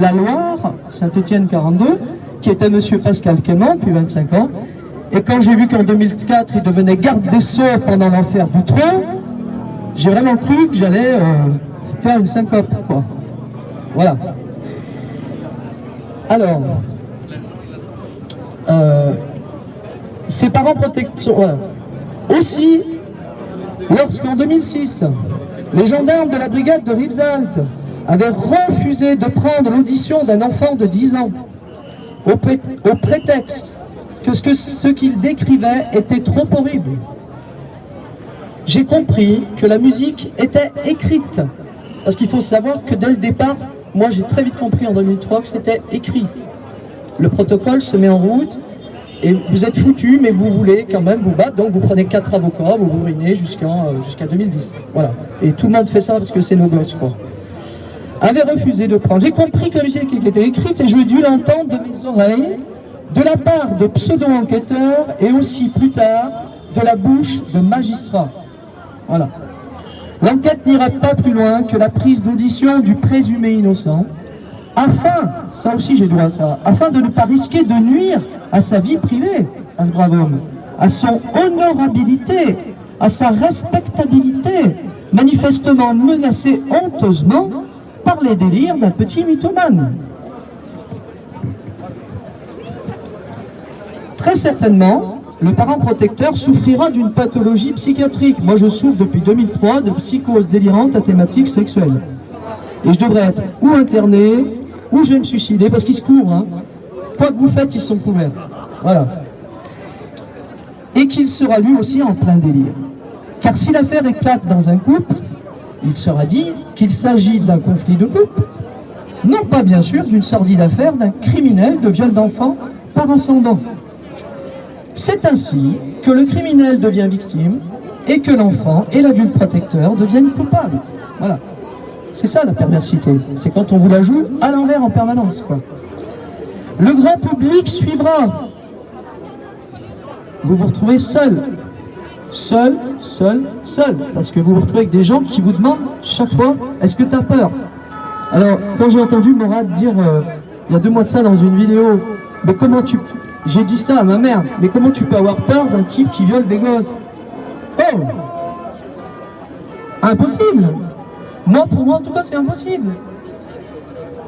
la Loire, Saint-Étienne 42, qui était monsieur Pascal Quément, depuis 25 ans. Et quand j'ai vu qu'en 2004, il devenait garde des Sceaux pendant l'enfer d'Outreau, j'ai vraiment cru que j'allais faire une syncope, quoi. Voilà. Alors, ses parents protecteurs... Voilà. Aussi, lorsqu'en 2006, les gendarmes de la brigade de Rivesaltes avaient refusé de prendre l'audition d'un enfant de 10 ans, au prétexte que ce qu'il décrivait était trop horrible. J'ai compris que la musique était écrite. Parce qu'il faut savoir que dès le départ, moi j'ai très vite compris en 2003 que c'était écrit. Le protocole se met en route et vous êtes foutus, mais vous voulez quand même vous battre. Donc vous prenez 4 avocats, vous vous ruinez jusqu'à 2010. Voilà. Et tout le monde fait ça parce que c'est nos gosses, quoi. Avait refusé de prendre. J'ai compris que la musique était écrite et j'ai dû l'entendre de mes oreilles, de la part de pseudo-enquêteurs et aussi plus tard de la bouche de magistrats. Voilà. L'enquête n'ira pas plus loin que la prise d'audition du présumé innocent, afin, ça aussi j'ai droit à ça, afin de ne pas risquer de nuire à sa vie privée, à ce brave homme, à son honorabilité, à sa respectabilité, manifestement menacée honteusement par les délires d'un petit mythomane. Très certainement, le parent protecteur souffrira d'une pathologie psychiatrique. Moi, je souffre depuis 2003 de psychose délirante à thématique sexuelle. Et je devrais être ou interné, ou je vais me suicider, parce qu'ils se couvrent. Hein. Quoi que vous faites, ils sont couverts. Voilà. Et qu'il sera lui aussi en plein délire. Car si l'affaire éclate dans un couple, il sera dit qu'il s'agit d'un conflit de couple. Non pas, bien sûr, d'une sordide affaire d'un criminel de viol d'enfant par ascendant. C'est ainsi que le criminel devient victime et que l'enfant et l'adulte protecteur deviennent coupables. Voilà. C'est ça la perversité. C'est quand on vous la joue à l'envers en permanence, quoi. Le grand public suivra. Vous vous retrouvez seul. Seul. Parce que vous vous retrouvez avec des gens qui vous demandent chaque fois, est-ce que tu as peur? Alors, quand j'ai entendu Morad dire, il y a 2 mois de ça dans une vidéo, mais comment tu... J'ai dit ça à ma mère, mais comment tu peux avoir peur d'un type qui viole des gosses? Oh! Impossible! Moi, pour moi, en tout cas, c'est impossible.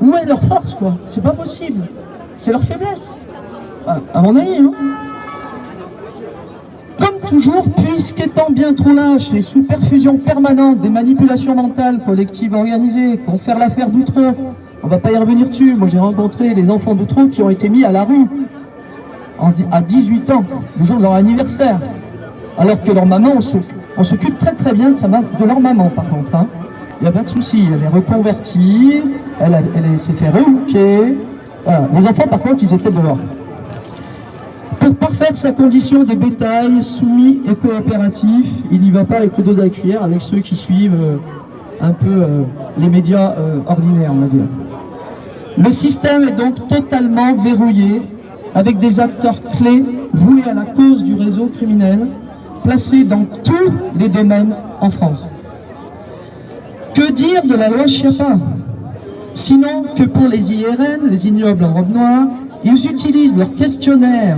Où est leur force, quoi? C'est pas possible. C'est leur faiblesse. Enfin, à mon avis, hein. Comme toujours, puisqu'étant bien trop lâches et sous perfusion permanente des manipulations mentales collectives organisées, confère l'affaire d'Outreau, on va pas y revenir dessus. Moi, j'ai rencontré les enfants d'Outreau qui ont été mis à la rue à 18 ans, le jour de leur anniversaire, alors que leur maman, on s'occupe très très bien de leur maman par contre, hein. Il n'y a pas de souci, elle est reconvertie, elle s'est fait re-hooker, voilà. Les enfants par contre, ils étaient dehors. Pour parfaire sa condition des bétails soumis et coopératifs, il n'y va pas avec le dos de la cuillère, avec ceux qui suivent un peu les médias ordinaires, on va dire. Le système est donc totalement verrouillé, avec des acteurs clés voués à la cause du réseau criminel, placés dans tous les domaines en France. Que dire de la loi Schiappa? Sinon que pour les IRN, les ignobles en robe noire, ils utilisent leur questionnaire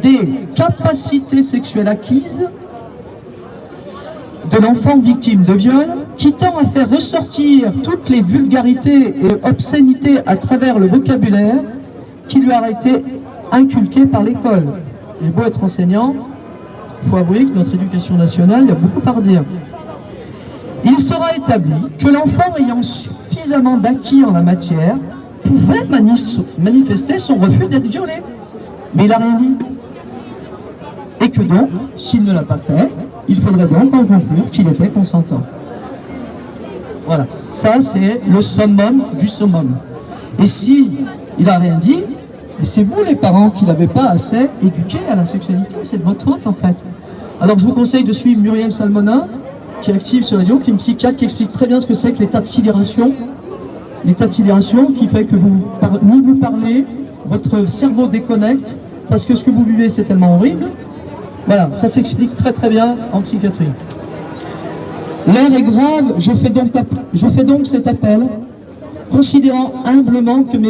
des capacités sexuelles acquises de l'enfant victime de viol, qui tend à faire ressortir toutes les vulgarités et obscénités à travers le vocabulaire qui lui a été inculqué par l'école. J'ai beau être enseignante, il faut avouer que notre éducation nationale, il y a beaucoup à redire. Il sera établi que l'enfant ayant suffisamment d'acquis en la matière pouvait manifester son refus d'être violé. Mais il n'a rien dit. Et que donc, s'il ne l'a pas fait, il faudrait donc en conclure qu'il était consentant. Voilà. Ça, c'est le summum du summum. Et si il n'a rien dit, c'est vous les parents qui ne l'avez pas assez éduqué à la sexualité. C'est de votre faute en fait. Alors je vous conseille de suivre Muriel Salmona, qui est active sur radio, qui est une psychiatre qui explique très bien ce que c'est que l'état de sidération. L'état de sidération qui fait que ni vous parlez, votre cerveau déconnecte, parce que ce que vous vivez c'est tellement horrible. Voilà, ça s'explique très très bien en psychiatrie. L'heure est grave, je fais donc cet appel considérant humblement que mes